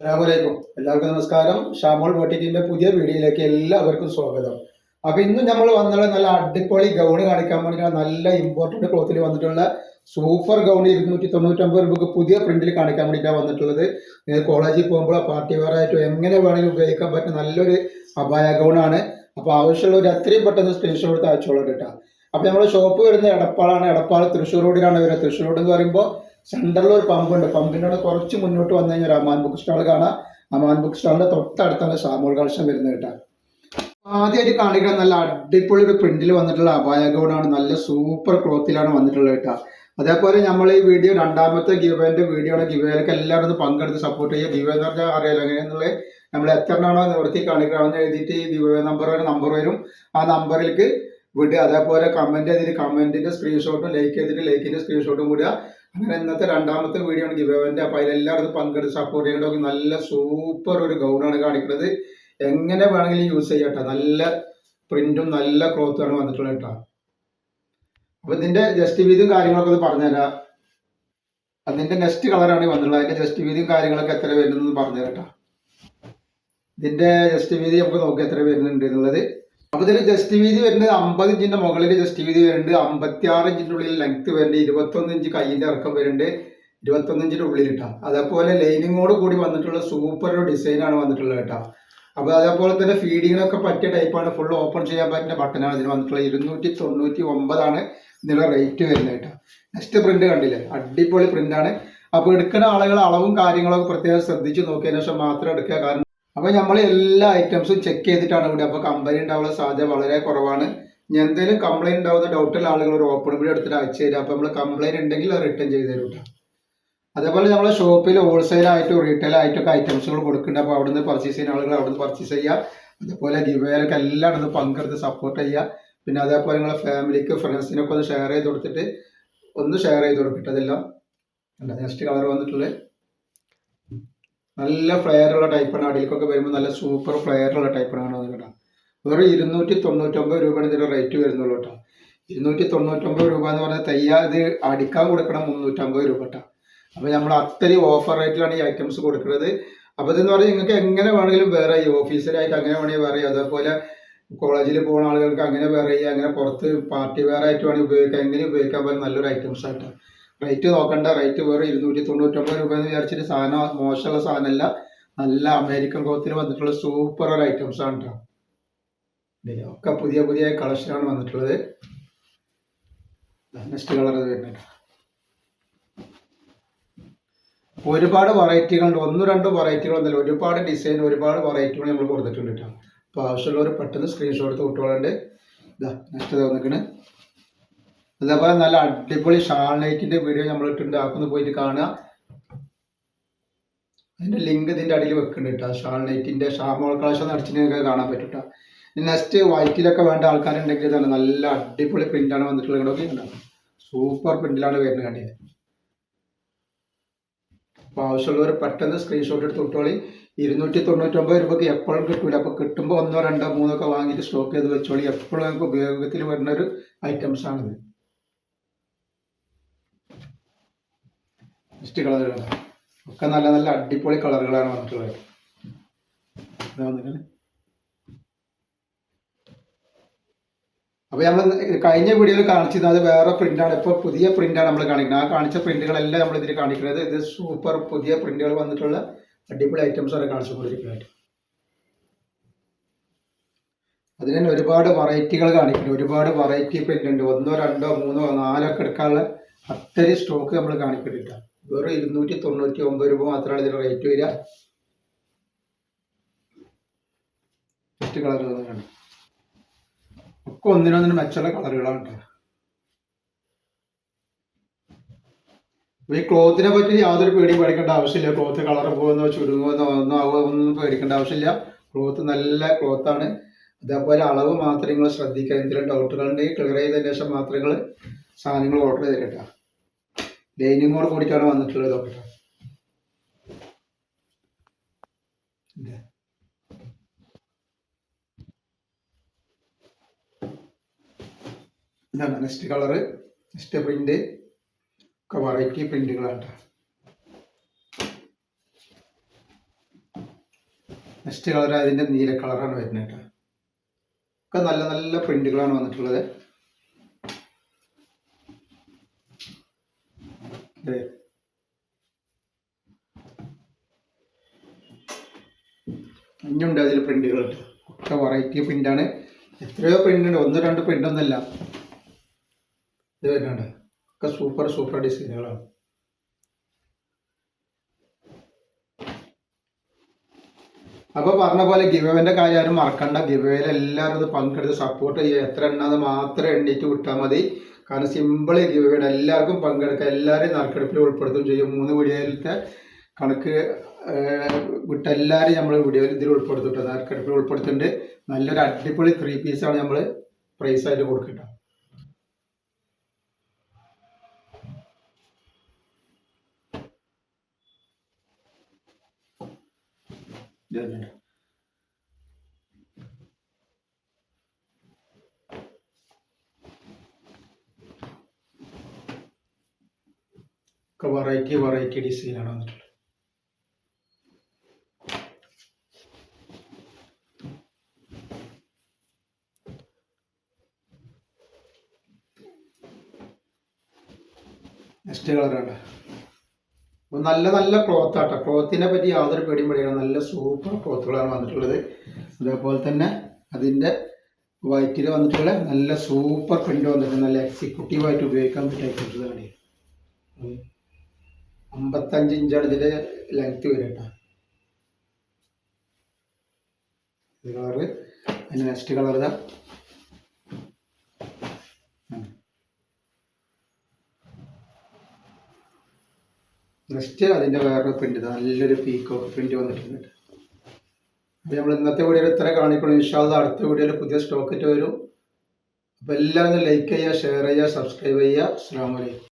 അസ്സലാമലൈക്കും. എല്ലാവർക്കും നമസ്കാരം. ഷാമോൾ ബോട്ടിക്കിന്റെ പുതിയ വീഡിയോയിലേക്ക് എല്ലാവർക്കും സ്വാഗതം. അപ്പൊ ഇന്ന് നമ്മൾ വന്നുള്ള നല്ല അടിപൊളി ഗൗണ് കാണിക്കാൻ വേണ്ടിയിട്ട് നല്ല ഇമ്പോർട്ടന്റ് ക്ലോത്തിൽ വന്നിട്ടുള്ള സൂപ്പർ ഗൗൺ 299 രൂപക്ക് പുതിയ പ്രിന്റിൽ കാണിക്കാൻ വേണ്ടിയിട്ടാണ് വന്നിട്ടുള്ളത്. നിങ്ങൾ കോളേജിൽ പോകുമ്പോൾ പാർട്ടി വെയർ ആയിട്ട് എങ്ങനെ വേണമെങ്കിലും ഉപയോഗിക്കാൻ പറ്റുന്ന നല്ലൊരു അബായ ഗൗണാണ്. അപ്പൊ ആവശ്യമുള്ളവർ എത്രയും പെട്ടെന്ന് സ്ക്രീൻഷോട്ട് എടുത്ത് അയച്ചോളൂ കേട്ടോ. അപ്പൊ നമ്മുടെ ഷോപ്പ് വരുന്ന എടപ്പാളാണ്. എടപ്പാൾ തൃശ്ശൂർ റോഡിലാണ് വരുന്നത്. തൃശ്ശൂർ റോഡ് എന്ന് പറയുമ്പോൾ സെൻട്രലിൽ ഒരു പമ്പുണ്ട്. പമ്പിനോട് കുറച്ച് മുന്നോട്ട് വന്നു കഴിഞ്ഞാൽ അമാൻ ബുക്ക് സ്റ്റാൾ കാണാം. അമാൻ ബുക്ക് സ്റ്റാളിന്റെ തൊട്ടടുത്താണ് ഷാമോൾ കളക്ഷൻ വരുന്നത് കേട്ടോ. ആദ്യമായിട്ട് കാണിക്കാൻ നല്ല അടിപൊളി ഒരു പ്രിന്റിൽ വന്നിട്ടുള്ള അബായ ഗൗണാണ്. നല്ല സൂപ്പർ ക്ലോത്തിലാണ് വന്നിട്ടുള്ളത് കേട്ടോ. അതേപോലെ നമ്മൾ ഈ വീഡിയോ രണ്ടാമത്തെ ഗിവേന്റെ വീഡിയോ ആണ്. ഗിവേയിലൊക്കെ എല്ലാവരും ഒന്ന് പങ്കെടുത്ത് സപ്പോർട്ട് ചെയ്യുക. ഗിവേ എന്ന് പറഞ്ഞാൽ അറിയാലോ എങ്ങനെയെന്നുള്ളത്. നമ്മൾ എത്രണ്ണാണോ നിവർത്തി കാണിക്കണമെന്ന് എഴുതിയിട്ട് ഗിവേ നമ്പർ വരും. ആ നമ്പറിലേക്ക് വിടുക. അതേപോലെ കമന്റ് ചെയ്തിട്ട് കമന്റിന്റെ സ്ക്രീൻഷോട്ടും ലൈക്ക് ചെയ്തിട്ട് ലൈക്കിന്റെ സ്ക്രീൻഷോട്ടും വിടുക. അങ്ങനെ ഇന്നത്തെ രണ്ടാമത്തെ വീഡിയോ ആണ് ഗിവേന്റെ. അപ്പൊ അതിലെല്ലാവരും പങ്കെടുത്ത് സപ്പോർട്ട് ചെയ്യണമെങ്കിൽ നല്ല സൂപ്പർ ഒരു ഗൗണാണ് കാണിക്കുന്നത്. എങ്ങനെ വേണമെങ്കിലും യൂസ് ചെയ്യട്ടെ. നല്ല പ്രിന്റും നല്ല ക്ലോത്തും ആണ് വന്നിട്ടുള്ളത് കേട്ടോ. അപ്പൊ ഇതിന്റെ ജസ്റ്റ് വീതിയും കാര്യങ്ങളൊക്കെ ഒന്ന് പറഞ്ഞുതരാം. അതിന്റെ നെക്സ്റ്റ് കളറാണ് വന്നിട്ടുള്ളത്. അതിന്റെ ജസ്റ്റ് വീതിയും കാര്യങ്ങളൊക്കെ എത്ര വരുന്നത് പറഞ്ഞുതരാം കേട്ടോ. ഇതിന്റെ ജസ്റ്റ് വീതി നമുക്ക് നോക്കി എത്ര വരുന്നുണ്ട് എന്നുള്ളത്. അപ്പൊ ഇതിൽ ജസ്റ്റ് വീതി വരുന്നത് 50 ഇഞ്ചിന്റെ മുകളിൽ ജസ്റ്റ് വീതി വരുന്നുണ്ട്. 56 ഇഞ്ചിന്റെ ഉള്ളിൽ ലെങ്ത് വരുന്നുണ്ട്. 21 ഇഞ്ച് കൈയിന്റെ ഇറക്കം വരുന്നുണ്ട്. 21 ഇഞ്ചിന്റെ ഉള്ളിൽ ഇട്ടാ. അതേപോലെ ലൈനിങ്ങോട് കൂടി വന്നിട്ടുള്ള സൂപ്പർ ഒരു ഡിസൈൻ ആണ് വന്നിട്ടുള്ളത് കേട്ടോ. അപ്പൊ അതേപോലെ തന്നെ ഫീഡിങ്ങിനൊക്കെ പറ്റിയ ടൈപ്പാണ്. ഫുൾ ഓപ്പൺ ചെയ്യാൻ പറ്റുന്ന ബട്ടനാണ് ഇതിന് വന്നിട്ടുള്ളത്. 299 ഇതിനുള്ള റേറ്റ് വരുന്നത് കേട്ടോ. നെക്സ്റ്റ് പ്രിന്റ് കണ്ടില്ലേ, അടിപൊളി പ്രിന്റ് ആണ്. അപ്പൊ എടുക്കുന്ന ആളുകൾ അളവും കാര്യങ്ങളൊക്കെ പ്രത്യേകം ശ്രദ്ധിച്ച് നോക്കിയതിനു ശേഷം മാത്രം എടുക്കുക. കാരണം അപ്പൊ നമ്മൾ എല്ലാ ഐറ്റംസും ചെക്ക് ചെയ്തിട്ടാണ് ഇവിടെ. അപ്പൊ കമ്പനി ഉണ്ടാവാനുള്ള സാധ്യത വളരെ കുറവാണ്. ഇനി എന്തെങ്കിലും കംപ്ലൈന്റ് ഉണ്ടാവുന്ന ഡൗട്ടുള്ള ആളുകൾ ഒരു ഓപ്പൺ വീഡിയോ എടുത്തിട്ട് അയച്ചു തരാം. അപ്പൊ നമ്മൾ കംപ്ലൈന്റ് ഉണ്ടെങ്കിൽ അത് റിട്ടേൺ ചെയ്ത് തരും കേട്ടോ. അതേപോലെ നമ്മളെ ഷോപ്പിൽ ഹോൾസെയിൽ ആയിട്ടും റീറ്റെയിൽ ആയിട്ടൊക്കെ ഐറ്റംസുകൾ കൊടുക്കുന്നുണ്ട്. അപ്പോൾ അവിടുന്ന് പർച്ചേസ് ചെയ്യുന്ന ആളുകൾ അവിടുന്ന് പർച്ചേസ് ചെയ്യുക. അതേപോലെ ഗിവേയിലൊക്കെ എല്ലാവരും പങ്കെടുത്ത് സപ്പോർട്ട് ചെയ്യുക. പിന്നെ അതേപോലെ നിങ്ങളെ ഫാമിലിക്ക് ഫ്രണ്ട്സിനൊക്കെ ഒന്ന് ഷെയർ ചെയ്ത് കൊടുത്തിട്ട് ഒന്ന് ഷെയർ ചെയ്ത് കൊടുക്കട്ടെ. അതെല്ലാം നെക്സ്റ്റ് കളർ വന്നിട്ടുള്ളത് നല്ല ഫ്ലെയർ ഉള്ള ടൈപ്പാണ്. അടിയിലേക്കൊക്കെ വരുമ്പോൾ നല്ല സൂപ്പർ ഫ്ലെയർ ഉള്ള ടൈപ്പാണ് അത് കേട്ടോ. വെറും 299 രൂപയാണ് ഇതിൻ്റെ റേറ്റ് വരുന്നുള്ളൂ കേട്ടോ. 299 രൂപ എന്ന് പറഞ്ഞാൽ ഇത് അടിക്കാൻ കൊടുക്കണം 350 രൂപ കേട്ടോ. അപ്പൊ നമ്മൾ അത്രയും ഓഫർ റേറ്റിലാണ് ഈ ഐറ്റംസ് കൊടുക്കുന്നത്. അപ്പൊ ഇതെന്ന് പറഞ്ഞാൽ നിങ്ങൾക്ക് എങ്ങനെ വേണമെങ്കിലും വേറെ ഈ ഓഫീസിലായിട്ട് അങ്ങനെ വേണമെങ്കിൽ വേറെ, അതേപോലെ കോളേജിൽ പോകുന്ന ആളുകൾക്ക് അങ്ങനെ വേറെ, അങ്ങനെ പുറത്ത് പാർട്ടി വെയർ ആയിട്ട് വേണമെങ്കിൽ ഉപയോഗിക്കാം. എങ്ങനെ ഉപയോഗിക്കാൻ പറ്റും നല്ലൊരു ഐറ്റംസ് ആയിട്ട്. റേറ്റ് നോക്കണ്ട. റേറ്റ് വേറെ 299 രൂപ എന്ന് വിചാരിച്ചിട്ട് സാധനം മോശമുള്ള സാധനമല്ല. നല്ല അമേരിക്കൻ ക്ലോത്തിൽ വന്നിട്ടുള്ള സൂപ്പർ ഒരു ഐറ്റംസ് ആണ് കേട്ടോ. ഒക്കെ പുതിയ പുതിയ കളക്ഷനാണ് വന്നിട്ടുള്ളത്. നെക്സ്റ്റ് കളർ വരുന്നുണ്ട്. ഒരുപാട് വെറൈറ്റികളുണ്ട്. 1-2 വെറൈറ്റികളൊന്നുമില്ല. ഒരുപാട് ഡിസൈൻ, ഒരുപാട് വെറൈറ്റികൾ നമ്മൾ കൊടുത്തിട്ടുണ്ട് കേട്ടോ. അപ്പോൾ ആവശ്യമുള്ളവർ പെട്ടെന്ന് സ്ക്രീൻഷോട്ട് എടുത്ത് കുട്ടികളുണ്ട്. ഇതാ നെക്സ്റ്റ് തോന്നിക്കണ്. അതേപോലെ നല്ല അടിപൊളി ഷാൾ നൈറ്റിന്റെ വീഡിയോ നമ്മൾ ഇട്ടിട്ടുണ്ട്. ആക്കൊന്ന് പോയിട്ട് കാണുക. അതിന്റെ ലിങ്ക് ഇതിന്റെ അടിയിൽ വെക്കുന്നുണ്ട് കേട്ടോ. ഷാൾ നൈറ്റിന്റെ ഷാമോൾ കളക്ഷൻ അടിച്ചിട്ട് കാണാൻ പറ്റും കേട്ടോ. നെക്സ്റ്റ് വൈറ്റിലൊക്കെ വേണ്ട ആൾക്കാരുണ്ടെങ്കിൽ ഇതാണ് നല്ല അടിപൊളി പ്രിന്റാണ് വന്നിട്ടുള്ളത്. ഇവിടെ സൂപ്പർ പ്രിന്റിലാണ് വരുന്നത് കണ്ടില്ലേ. അപ്പോൾ ആവശ്യമുള്ളവർ പെട്ടെന്ന് സ്ക്രീൻഷോട്ട് എടുത്ത് വിട്ടോളി. 299 രൂപയ്ക്ക് എപ്പോഴും കിട്ടൂല. അപ്പോൾ കിട്ടുമ്പോൾ 1, 2, 3 ഒക്കെ വാങ്ങിയിട്ട് സ്റ്റോക്ക് ചെയ്ത് വെച്ചോളി. എപ്പോഴും നമുക്ക് ഉപയോഗത്തിൽ വരുന്ന ഒരു ഐറ്റംസ് ആണിത്. നെക്സ്റ്റ് കളറുകൾ ഒക്കെ നല്ല നല്ല അടിപൊളി കളറുകളാണ് വന്നിട്ടുള്ളത്. അപ്പോൾ നമ്മൾ കഴിഞ്ഞ വീഡിയോയിൽ കാണിച്ചത് അത് വേറെ പ്രിന്റാണ്. ഇപ്പോൾ പുതിയ പ്രിന്റാണ് നമ്മൾ കാണിക്കുന്നത്. ആ കാണിച്ച പ്രിന്റുകളെല്ലാം നമ്മൾ ഇതിൽ കാണിക്കുന്നത്. ഇത് സൂപ്പർ പുതിയ പ്രിന്റുകൾ വന്നിട്ടുള്ള അടിപൊളി ഐറ്റംസ് ആണ് കാണിച്ചുകൊണ്ടിരിക്കുന്നത്. അതിന് തന്നെ ഒരുപാട് വെറൈറ്റികൾ കാണിക്കുന്നുണ്ട്. ഒരുപാട് വെറൈറ്റി പ്രിന്റ് ഉണ്ട്. 1, 2, 3, 4 ഒക്കെ എടുക്കാനുള്ള അത്രയും സ്റ്റോക്ക് നമ്മൾ കാണിക്കുന്നുണ്ട്. വെറും 299 രൂപ മാത്രമാണ് ഇതിന് റേറ്റ് വരിക. ഫസ്റ്റ് കളർ കാണും. ഒക്കെ ഒന്നിനൊന്നിന് മെച്ചുള്ള കളറുകളാണ്. ഈ ക്ലോത്തിനെ പറ്റി യാതൊരു പേടിയും പേടിക്കേണ്ട ആവശ്യമില്ല. ക്ലോത്ത് കളർ പോകുന്നോ ചുരുങ്ങുമെന്നോ ഒന്നും പേടിക്കേണ്ട ആവശ്യമില്ല. ക്ലോത്ത് നല്ല ക്ലോത്താണ്. അതേപോലെ അളവ് മാത്രം നിങ്ങൾ ശ്രദ്ധിക്കുക. എന്തെങ്കിലും ഡൗട്ടുകളുണ്ടെങ്കിൽ ക്ലിയർ ചെയ്തതിന് ശേഷം മാത്രം നിങ്ങൾ സാധനങ്ങൾ ഓർഡർ ചെയ്തിട്ടാ. ലൈനിങ്ങോട് കൂടിയിട്ടാണ് വന്നിട്ടുള്ളത്. കേട്ടോ ഇതാണ് നെക്സ്റ്റ് കളറ്. നെക്സ്റ്റ് പ്രിന്റ് ഒക്കെ വെറൈറ്റി പ്രിന്റുകളാണ്. നെക്സ്റ്റ് കളർ അതിൻ്റെ നീല കളറാണ് വരുന്നത് കേട്ടോ. ഒക്കെ നല്ല നല്ല പ്രിന്റുകളാണ് വന്നിട്ടുള്ളത്. ഇനിയുണ്ട് അതിൽ പ്രിന്റുകൾ, ഒക്കെ വെറൈറ്റി പ്രിന്റാണ്. എത്രയോ പ്രിന്റ് ഉണ്ട്, 1-2 പ്രിന്റ് ഒന്നല്ല. ഇത് വരുന്നുണ്ട്, ഒക്കെ സൂപ്പർ സൂപ്പർ ഡിസൈനുകളാണ്. അപ്പോൾ പറഞ്ഞ പോലെ ഗിവവേൻ്റെ കാര്യം ആരും മറക്കണ്ട. ഗിവവേയിൽ എല്ലാവരും ഇത് പങ്കെടുത്ത് സപ്പോർട്ട് ചെയ്യുക. എത്ര എണ്ണാന്ന് മാത്രം എണ്ണീറ്റ് വിട്ടാൽ മതി. കാരണം സിമ്പിൾ ഗിവവേയുടെ എല്ലാവർക്കും പങ്കെടുക്കുക. എല്ലാവരെയും നറുക്കെടുപ്പിൽ ഉൾപ്പെടുത്തുകയും ചെയ്യും. 3 വീഡിയോയിലത്തെ കണക്ക് വിട്ട എല്ലാവരെയും നമ്മൾ വീഡിയോയിൽ ഇതിൽ ഉൾപ്പെടുത്തിട്ട് നറുക്കെടുപ്പിൽ ഉൾപ്പെടുത്തിട്ടുണ്ട്. നല്ലൊരു അടിപൊളി 3 പീസാണ് നമ്മൾ പ്രൈസ് ആയിട്ട് കൊടുക്കുക. വെറൈറ്റി ഡിസൈനാണ് വന്നിട്ടുള്ളത്. നെക്സ്റ്റ് കളറാണ്. അപ്പോൾ നല്ല നല്ല ക്ലോത്ത് ആട്ടോ. ക്ലോത്തിനെ പറ്റി യാതൊരു പേടിയും പേടിയാണ്. നല്ല സൂപ്പർ ക്ലോത്തുകളാണ് വന്നിട്ടുള്ളത്. അതേപോലെ തന്നെ അതിൻ്റെ വൈറ്റിൽ വന്നിട്ടുള്ള നല്ല സൂപ്പർ പ്രിന്റ് വന്നിട്ടുണ്ട്. നല്ല എക്സിക്യൂട്ടീവായിട്ട് ഉപയോഗിക്കാൻ പറ്റിയിട്ടുള്ളതാണ്. 55 ഇഞ്ചാണ് ഇതിൻ്റെ ലെങ്ത് വരും കേട്ടോ. ഇത് കളറ്. അതിൻ്റെ നെക്സ്റ്റ് കളർ ഇതാ. നെക്സ്റ്റ് അതിൻ്റെ വേറൊരു പ്രിന്റ്, നല്ലൊരു പീക്കോക്ക് പ്രിന്റ് വന്നിട്ടുണ്ട്. അപ്പോൾ നമ്മൾ ഇന്നത്തെ വീഡിയോയിൽ ഇത്ര കാണിക്കണം. ഇൻഷാ അല്ലാഹ് അടുത്ത വീഡിയോയിൽ പുതിയ സ്റ്റോക്ക് വരും. അപ്പോൾ എല്ലാവരും ലൈക്ക് ചെയ്യുക, ഷെയർ ചെയ്യുക, സബ്സ്ക്രൈബ് ചെയ്യുക. അസ്സലാമു അലൈക്കും.